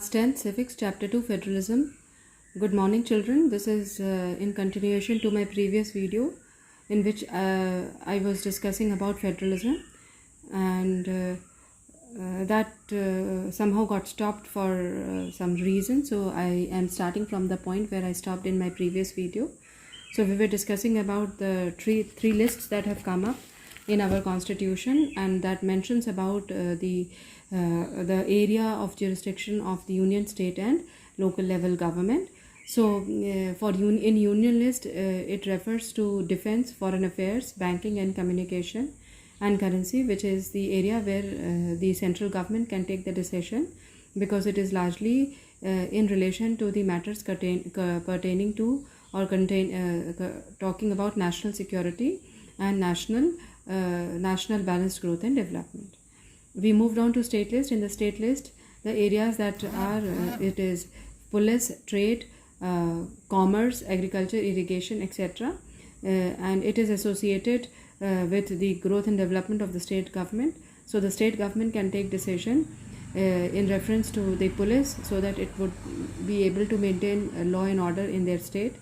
10th Civics Chapter 2 Federalism. Good morning children. This is in continuation to my previous video in which I was discussing about federalism, and that somehow got stopped for some reason. So I am starting from the point where I stopped in my previous video. So we were discussing about the three lists that have come up in our constitution, and that mentions about the area of jurisdiction of the union, state and local level government. So in union list it refers to defense, foreign affairs, banking and communication, and currency, which is the area where the central government can take the decision, because it is largely in relation to the matters pertaining to or talking about national security and national balanced growth and development. We moved on to state list. In the state list, the areas that are it is police, trade, commerce, agriculture, irrigation, etc. And it is associated with the growth and development of the state government. So the state government can take decision in reference to the police, so that it would be able to maintain law and order in their state,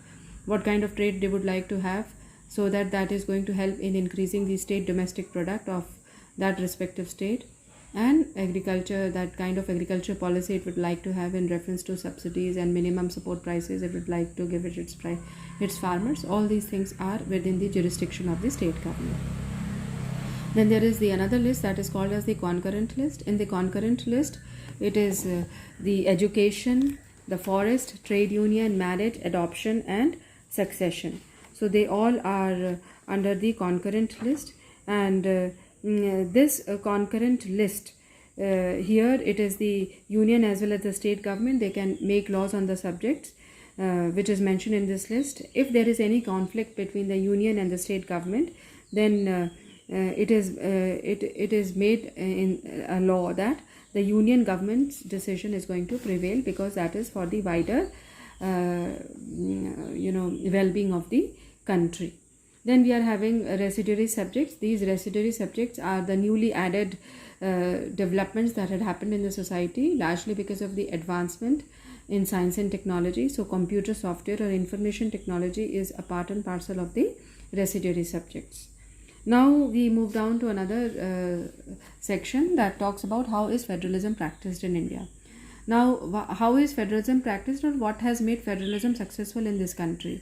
what kind of trade they would like to have, so that is going to help in increasing the state domestic product of that respective state, and agriculture, that kind of agriculture policy it would like to have in reference to subsidies and minimum support prices it would like to give it its farmers. All these things are within the jurisdiction of the state government. Then there is the another list that is called as the concurrent list. In the concurrent list, it is the education, the forest, trade union, marriage, adoption and succession. So they all are under the concurrent list, and this concurrent list, here it is the union as well as the state government, they can make laws on the subjects which is mentioned in this list. If there is any conflict between the union and the state government, then it is made in a law that the union government's decision is going to prevail, because that is for the wider well-being of the country. Then we are having residuary subjects. These residuary subjects are the newly added developments that had happened in the society, largely because of the advancement in science and technology. So computer software or information technology is a part and parcel of the residuary subjects. Now we move down to another section that talks about how is federalism practiced in India. Now, how is federalism practiced, or what has made federalism successful in this country?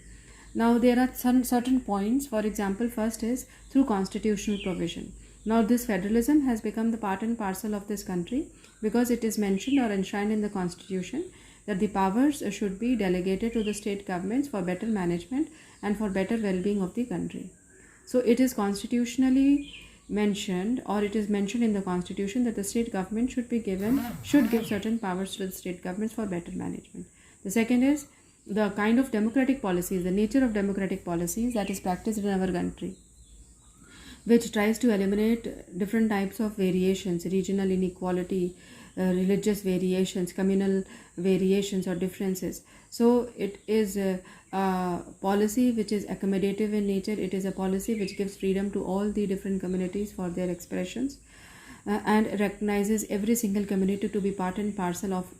Now, there are some certain points. For example, first is through constitutional provision. Now, this federalism has become the part and parcel of this country, because it is mentioned or enshrined in the constitution that the powers should be delegated to the state governments for better management and for better well-being of the country. So, it is constitutionally mentioned, or it is mentioned in the constitution, that the state government should give certain powers to the state governments for better management. The second is the kind of democratic policies, the nature of democratic policies that is practiced in our country, which tries to eliminate different types of variations, regional inequality, religious variations, communal variations or differences. So it is a policy which is accommodative in nature. It is a policy which gives freedom to all the different communities for their expressions, and recognizes every single community to be part and parcel of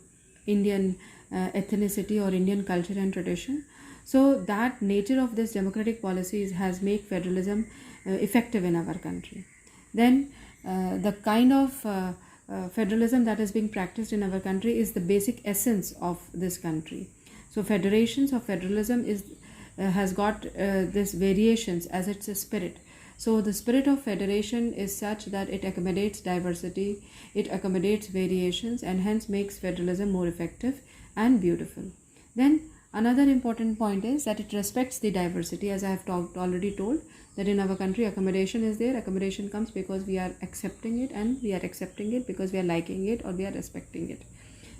Indian ethnicity or Indian culture and tradition. So that nature of this democratic policies has made federalism effective in our country. Then the kind of federalism that is being practiced in our country is the basic essence of this country. So federations of federalism has got this variations as its spirit. So the spirit of federation is such that it accommodates diversity, it accommodates variations, and hence makes federalism more effective and beautiful. Then another important point is that it respects the diversity, as I have already told, that in our country accommodation is there. Accommodation comes because we are accepting it, and we are accepting it because we are liking it or we are respecting it.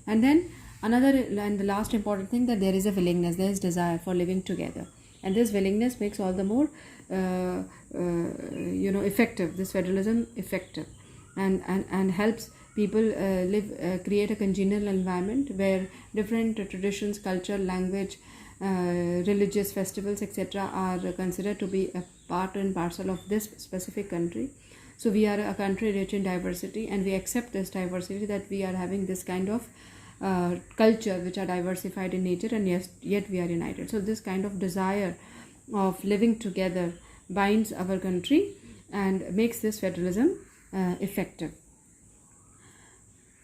And then the last important thing, that there is a willingness, there is desire for living together, and this willingness makes all the more effective, this federalism effective, and helps people create a congenial environment where different traditions, culture, language, religious festivals, etc. are considered to be a part and parcel of this specific country. So we are a country rich in diversity, and we accept this diversity, that we are having this kind of culture which are diversified in nature, and yet we are united. So this kind of desire of living together binds our country and makes this federalism effective.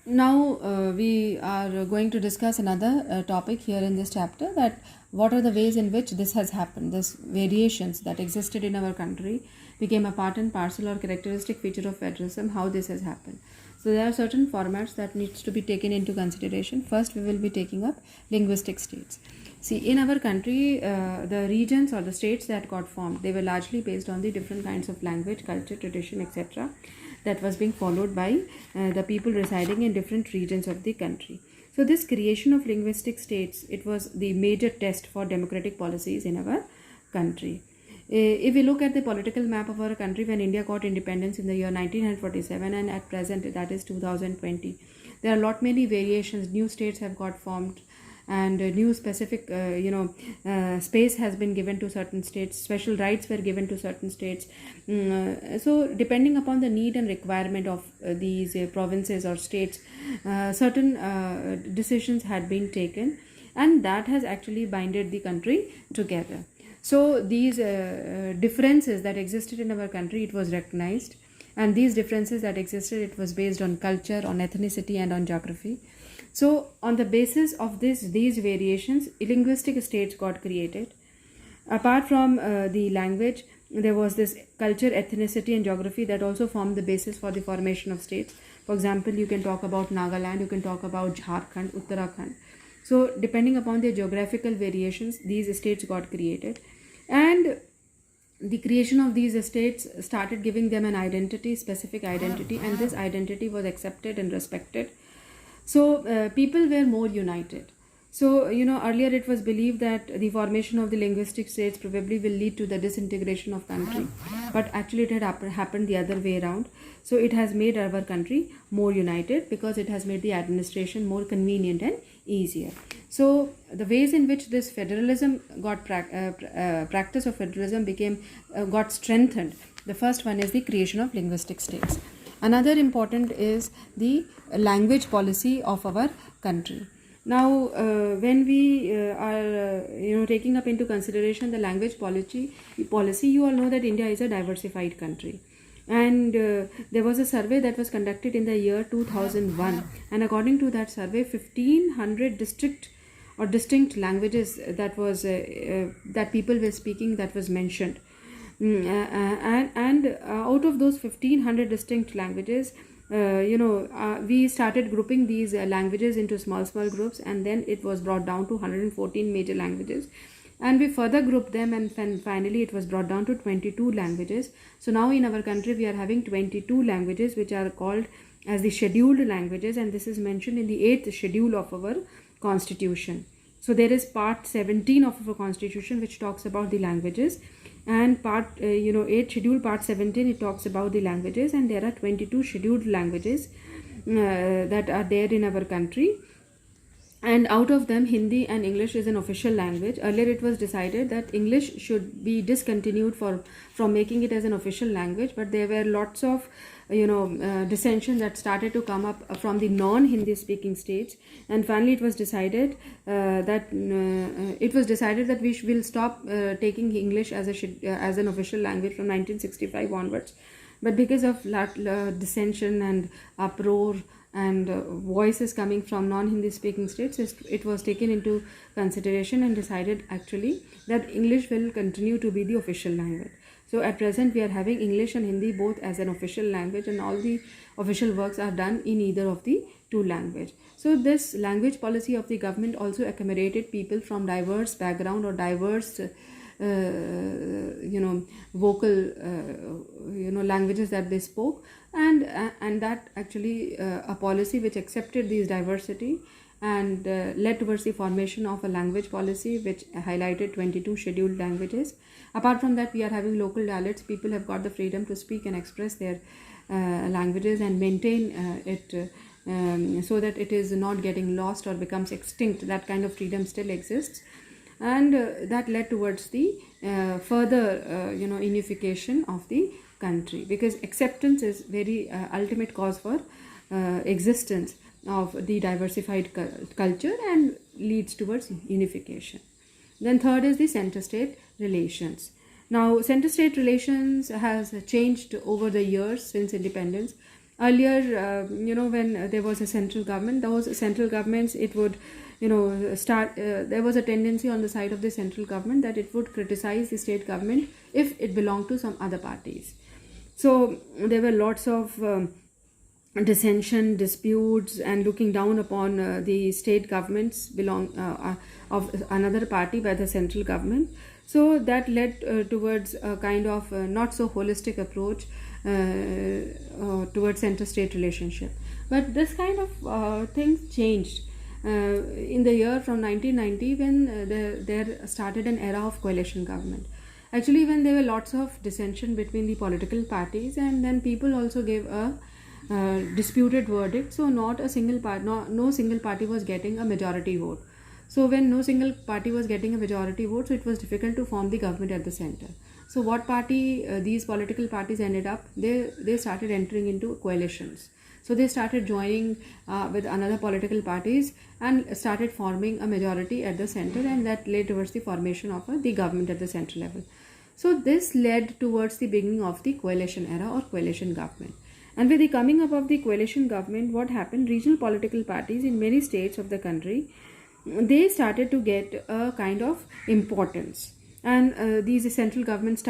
Now we are going to discuss another topic here in this chapter, that what are the ways in which this has happened. This variations that existed in our country became a part and parcel or characteristic feature of federalism, how this has happened. So there are certain formats that needs to be taken into consideration. First, we will be taking up linguistic states. See, in our country, the regions or the states that got formed, they were largely based on the different kinds of language, culture, tradition, etc. that was being followed by the people residing in different regions of the country. So this creation of linguistic states, it was the major test for democratic policies in our country. If we look at the political map of our country, when India got independence in the year 1947 and at present, that is 2020, there are many variations. New states have got formed, and new specific space has been given to certain states. Special rights were given to certain states. So depending upon the need and requirement of these provinces or states, certain decisions had been taken, and that has actually binded the country together. So these differences that existed in our country, it was recognized, and these differences that existed, it was based on culture, on ethnicity, and on geography. So on the basis of these variations, linguistic states got created. Apart from the language, there was this culture, ethnicity, and geography that also formed the basis for the formation of states. For example, you can talk about Nagaland, you can talk about Jharkhand, Uttarakhand. So depending upon the geographical variations, these states got created, and the creation of these states started giving them an identity, specific identity, and this identity was accepted and respected. So people were more united. So, earlier it was believed that the formation of the linguistic states probably will lead to the disintegration of country. But actually it had happened the other way around. So it has made our country more united because it has made the administration more convenient and easier. So the ways in which this federalism got practice of federalism got strengthened. The first one is the creation of linguistic states. Another important is the language policy of our country. Now, when we are taking up into consideration the language policy, you all know that India is a diversified country. And there was a survey that was conducted in the year 2001, and according to that survey, 1500 distinct languages that people were speaking, that was mentioned. And out of those 1500 distinct languages, we started grouping these languages into small groups, and then it was brought down to 114 major languages, and we further grouped them, and finally it was brought down to 22 languages. So now in our country we are having 22 languages which are called as the scheduled languages, and this is mentioned in the 8th schedule of our constitution. So there is part 17 of our constitution which talks about the languages, and part 8 schedule part 17, it talks about the languages, and there are 22 scheduled languages that are there in our country, and out of them Hindi and English is an official language. Earlier it was decided that English should be discontinued from making it as an official language, but there were lots of dissension that started to come up from the non-Hindi speaking states, and finally it was decided that we will stop taking English as an official language from 1965 onwards. But because of dissension and uproar and voices coming from non-Hindi speaking states, it was taken into consideration and decided actually that English will continue to be the official language. So at present we are having English and Hindi both as an official language, and all the official works are done in either of the two languages. So this language policy of the government also accommodated people from diverse background or diverse vocal languages that they spoke, and that actually a policy which accepted these diversity and led towards the formation of a language policy which highlighted 22 scheduled languages. Apart from that, we are having local dialects. People have got the freedom to speak and express their languages and maintain it so that it is not getting lost or becomes extinct. That kind of freedom still exists, and that led towards the further unification of the country, because acceptance is very ultimate cause for existence. of the diversified culture and leads towards unification. Then third is the center-state relations. Now, center-state relations has changed over the years since independence. Earlier, when there was a central government, those central governments, it would, there was a tendency on the side of the central government that it would criticize the state government if it belonged to some other parties. So there were lots of dissension, disputes, and looking down upon the state governments of another party by the central government. So that led towards a kind of not so holistic approach towards center-state relationship. But this kind of things changed in the year from 1990 when there started an era of coalition government. Actually, when there were lots of dissension between the political parties, and then people also gave a disputed verdict. So not a single part, no single party was getting a majority vote. So when no single party was getting a majority vote, so it was difficult to form the government at the center. So what party these political parties ended up, they started entering into coalitions. So they started joining with another political parties and started forming a majority at the center, and that led towards the formation of the government at the central level. So this led towards the beginning of the coalition era or coalition government. And with the coming up of the coalition government, what happened? Regional political parties in many states of the country, they started to get a kind of importance. And these central governments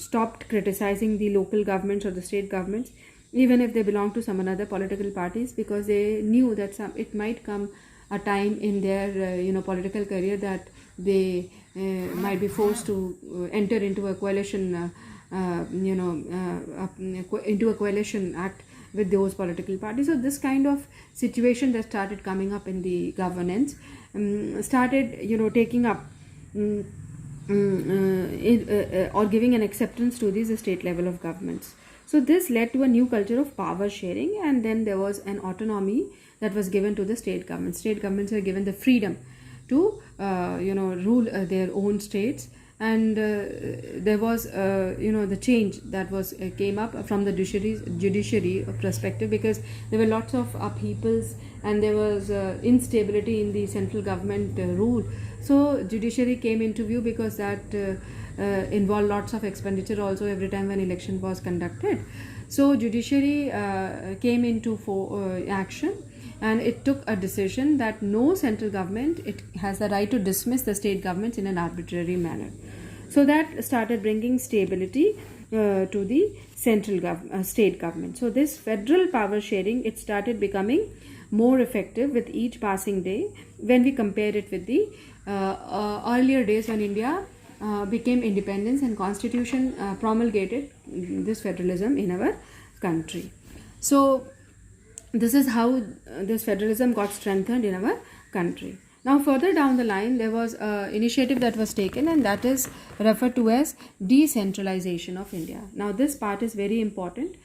stopped criticizing the local governments or the state governments, even if they belong to some another political parties, because they knew that it might come a time in their political career that they might be forced to enter into a coalition into a coalition act with those political parties. So this kind of situation that started coming up in the governance started taking up or giving an acceptance to these state level of governments. So this led to a new culture of power sharing, and then there was an autonomy that was given to the state governments. State governments were given the freedom to rule their own states. And there was the change that was came up from the judiciary perspective, because there were lots of upheavals and there was instability in the central government rule. So judiciary came into view, because that involved lots of expenditure also every time when election was conducted. So judiciary came into action, and it took a decision that no central government has the right to dismiss the state governments in an arbitrary manner. So that started bringing stability to the central state government. So this federal power sharing, it started becoming more effective with each passing day when we compare it with the earlier days when India became independence and constitution promulgated this federalism in our country. So this is how this federalism got strengthened in our country. Now further down the line, there was an initiative that was taken, and that is referred to as decentralization of India. Now this part is very important,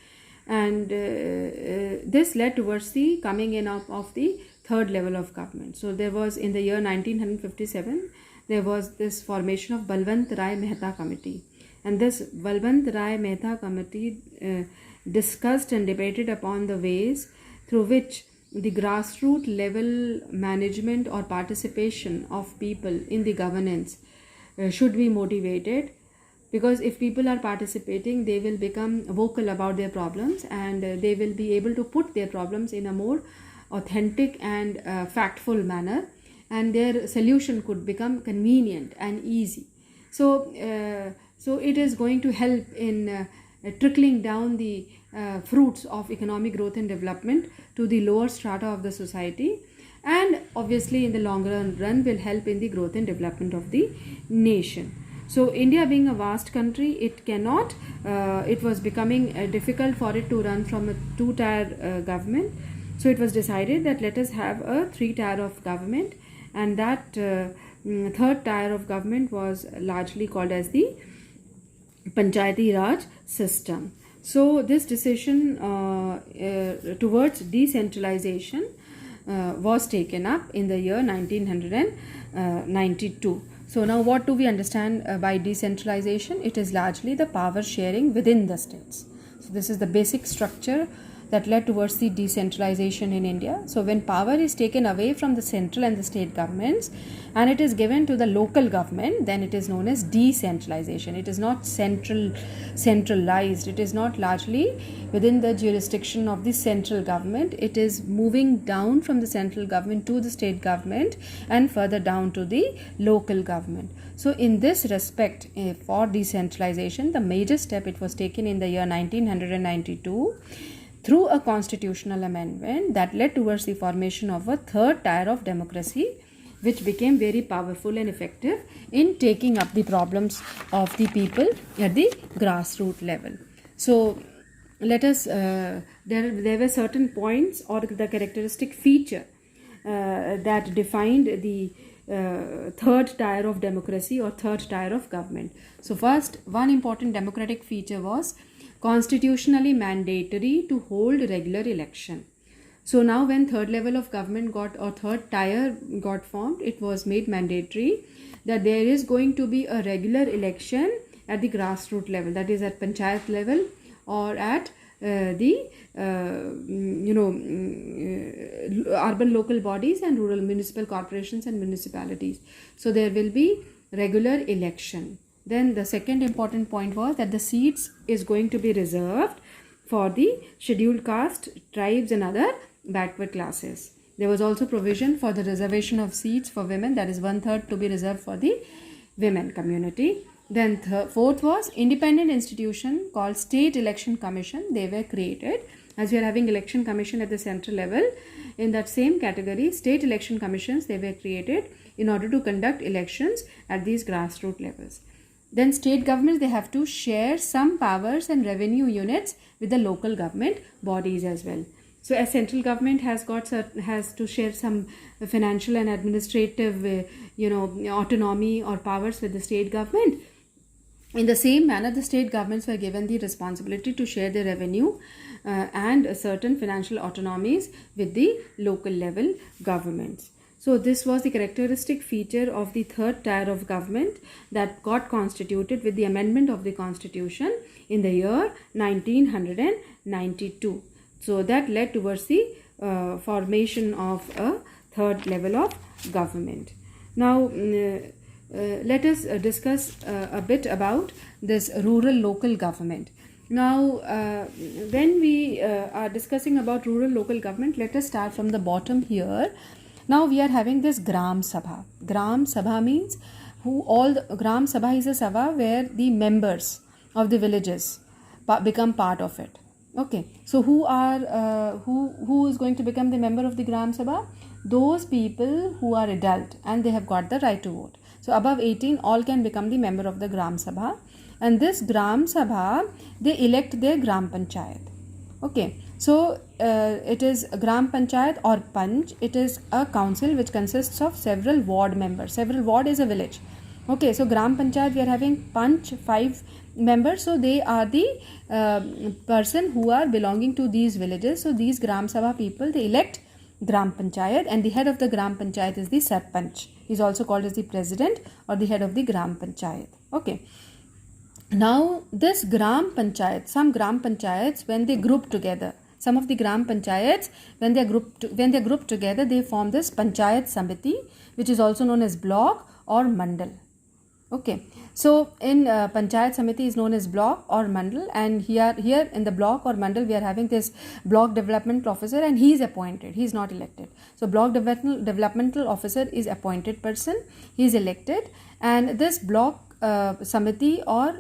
and this led towards the coming in of the third level of government. So there was, in the year 1957, there was this formation of Balwant Rai Mehta Committee, and this Balwant Rai Mehta Committee discussed and debated upon the ways through which the grassroots level management or participation of people in the governance should be motivated, because if people are participating, they will become vocal about their problems, and they will be able to put their problems in a more authentic and factful manner, and their solution could become convenient and easy. So it is going to help in trickling down the fruits of economic growth and development to the lower strata of the society, and obviously in the longer run will help in the growth and development of the nation. So India being a vast country, it was becoming difficult for it to run from a two-tier government. So it was decided that let us have a three-tier of government, and that third tier of government was largely called as the Panchayati Raj system. So this decision towards decentralization was taken up in the year 1992. So now what do we understand by decentralization? It is largely the power sharing within the states. So this is the basic structure that led towards the decentralization in India. So when power is taken away from the central and the state governments and it is given to the local government, then it is known as decentralization. It is not centralized. It is not largely within the jurisdiction of the central government. It is moving down from the central government to the state government and further down to the local government. So in this respect, for decentralization, the major step it was taken in the year 1992 through a constitutional amendment that led towards the formation of a third tier of democracy, which became very powerful and effective in taking up the problems of the people at the grassroots level. So let us, there were certain points or the characteristic feature that defined the third tier of democracy or third tier of government. So first, one important democratic feature was constitutionally mandatory to hold regular election. So now when third level of government got, or third tier got formed, it was made mandatory that there is going to be a regular election at the grassroots level, that is at panchayat level or at the urban local bodies and rural municipal corporations and municipalities. So there will be regular election. Then the second important point was that the seats is going to be reserved for the scheduled caste, tribes and other backward classes. There was also provision for the reservation of seats for women, that is 1/3 to be reserved for the women community. Then fourth was independent institution called State Election Commission. They were created. As we are having election commission at the central level, in that same category, state election commissions, they were created in order to conduct elections at these grassroots levels. Then state governments, they have to share some powers and revenue units with the local government bodies as well. So as central government has to share some financial and administrative autonomy or powers with the state government, in the same manner the state governments were given the responsibility to share their revenue and certain financial autonomies with the local level governments. So this was the characteristic feature of the third tier of government that got constituted with the amendment of the constitution in the year 1992. So that led towards the formation of a third level of government. Now let us discuss a bit about this rural local government. Now when we are discussing about rural local government, let us start from the bottom here. Now we are having this Gram Sabha. Gram Sabha means Gram Sabha is a Sabha where the members of the villages become part of it. Okay, so who is going to become the member of the Gram Sabha? Those people who are adult and they have got the right to vote. So above 18, all can become the member of the Gram Sabha. And this Gram Sabha, they elect their Gram Panchayat. Okay, so it is Gram Panchayat or Panch. It is a council which consists of several ward members. Several ward is a village. Okay, so Gram Panchayat, we are having Panch, 5 members. So they are the person who are belonging to these villages. So these Gram Sabha people, they elect Gram Panchayat, and the head of the Gram Panchayat is the Sarpanch. He is also called as the president or the head of the Gram Panchayat. Okay. Now this Gram Panchayat, some Gram Panchayats, when they group together, some of the Gram Panchayats, when they are grouped together, they form this Panchayat Samiti, which is also known as block or mandal. Okay, so in Panchayat Samiti is known as block or mandal, and here in the block or mandal we are having this block development officer, and he is appointed, he is not elected. So block developmental officer is appointed person, he is elected, and this block Samiti or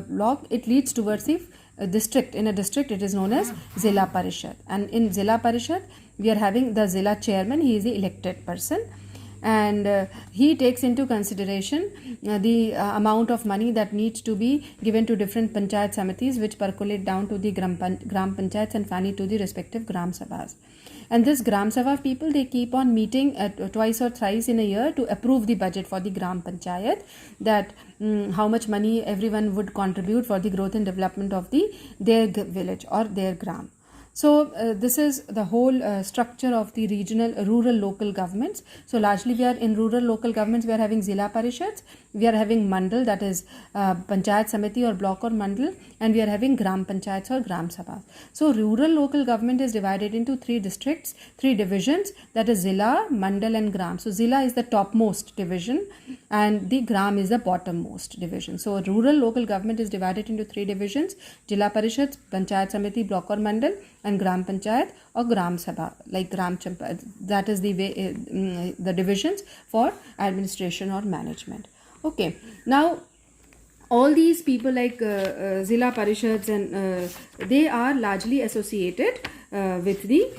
block, it leads towards the district. In a district it is known as Zilla Parishad, and in Zilla Parishad we are having the Zilla chairman, he is the elected person, and he takes into consideration the amount of money that needs to be given to different panchayat samitis, which percolate down to the gram panchayats and finally to the respective gram sabhas. And this gram sabha people, they keep on meeting twice or thrice in a year to approve the budget for the gram panchayat, that how much money everyone would contribute for the growth and development of their village or their gram. So this is the whole structure of the regional rural local governments. So largely we are in rural local governments, we are having Zilla Parishads, we are having Mandal, that is Panchayat Samiti or block or Mandal, and we are having Gram Panchayats or Gram Sabha. So rural local government is divided into 3 districts, 3 divisions, that is Zilla, Mandal and Gram. So Zilla is the topmost division and the Gram is the bottommost division. So rural local government is divided into 3 divisions: Zilla Parishads, Panchayat Samiti, block or Mandal, and Gram Panchayat or Gram Sabha, like Gram Champa. That is the way, the divisions for administration or management. Okay, now all these people like Zilla Parishads and they are largely associated with the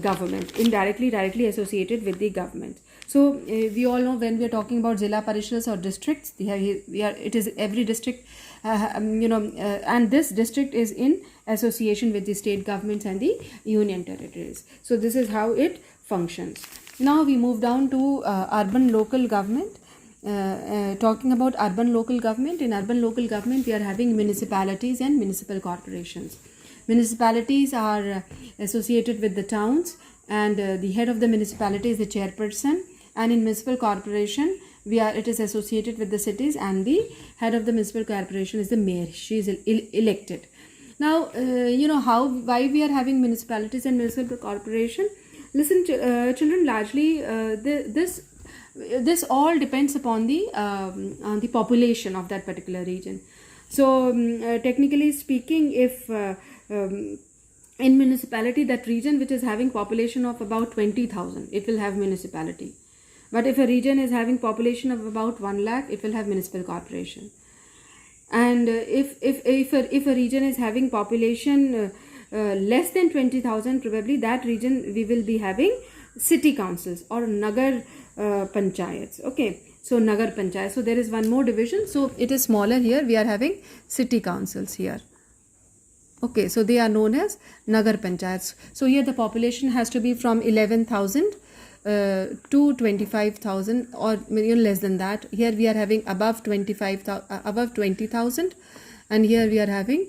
government, indirectly, directly associated with the government. So we all know when we are talking about Zilla Parishads or districts, it is every district, and this district is in association with the state governments and the union territories. So this is how it functions. Now we move down to urban local government. Talking about urban local government, in urban local government we are having municipalities and municipal corporations. Municipalities are associated with the towns, and the head of the municipality is the chairperson, and in municipal corporation it is associated with the cities, and the head of the municipal corporation is the mayor. She is elected. Now why we are having municipalities and municipal corporation. Listen, children, largely this all depends upon the population of that particular region. So technically speaking, if in municipality, that region which is having population of about 20,000, it will have municipality. But if a region is having population of about 1 lakh, it will have municipal corporation. And if a region is having population less than 20,000, probably that region we will be having city councils or Nagar Panchayats. Okay, so Nagar Panchayat. So there is one more division. So it is smaller here. We are having city councils here. Okay, so they are known as Nagar Panchayats. So here the population has to be from 11,000 to 25,000 or less than that. Here we are having above 20,000, and here we are having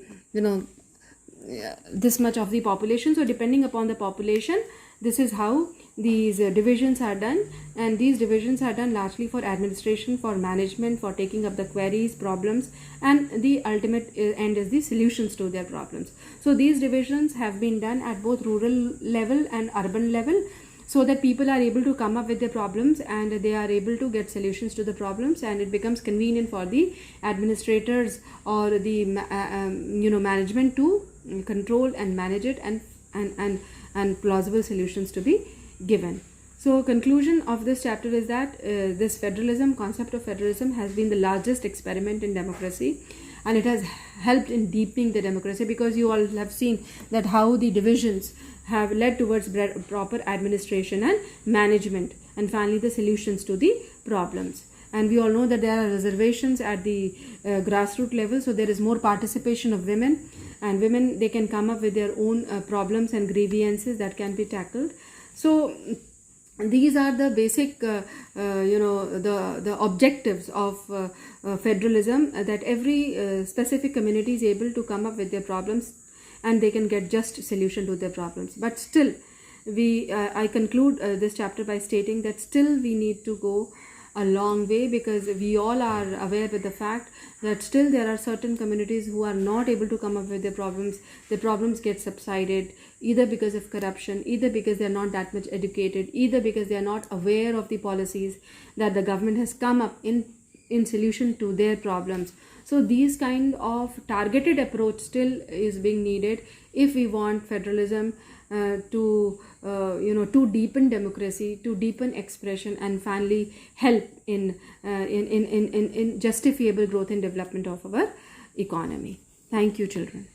this much of the population. So depending upon the population, this is how these divisions are done, and these divisions are done largely for administration, for management, for taking up the queries, problems, and the ultimate end is the solutions to their problems. So these divisions have been done at both rural level and urban level, so that people are able to come up with their problems and they are able to get solutions to the problems, and it becomes convenient for the administrators or the management to control and manage it, and plausible solutions to be given. So conclusion of this chapter is that this concept of federalism has been the largest experiment in democracy, and it has helped in deepening the democracy, because you all have seen that how the divisions have led towards proper administration and management, and finally the solutions to the problems. And we all know that there are reservations at the grassroots level, so there is more participation of women, and women, they can come up with their own problems and grievances that can be tackled. So these are the basic the objectives of federalism, that every specific community is able to come up with their problems and they can get just solution to their problems. But still I conclude this chapter by stating that still we need to go a long way, because we all are aware with the fact that still there are certain communities who are not able to come up with their problems. Their problems get subsided either because of corruption, either because they are not that much educated, either because they are not aware of the policies that the government has come up in solution to their problems. So these kind of targeted approach still is being needed if we want federalism to deepen democracy, to deepen expression, and finally help in justifiable growth and development of our economy. Thank you, children.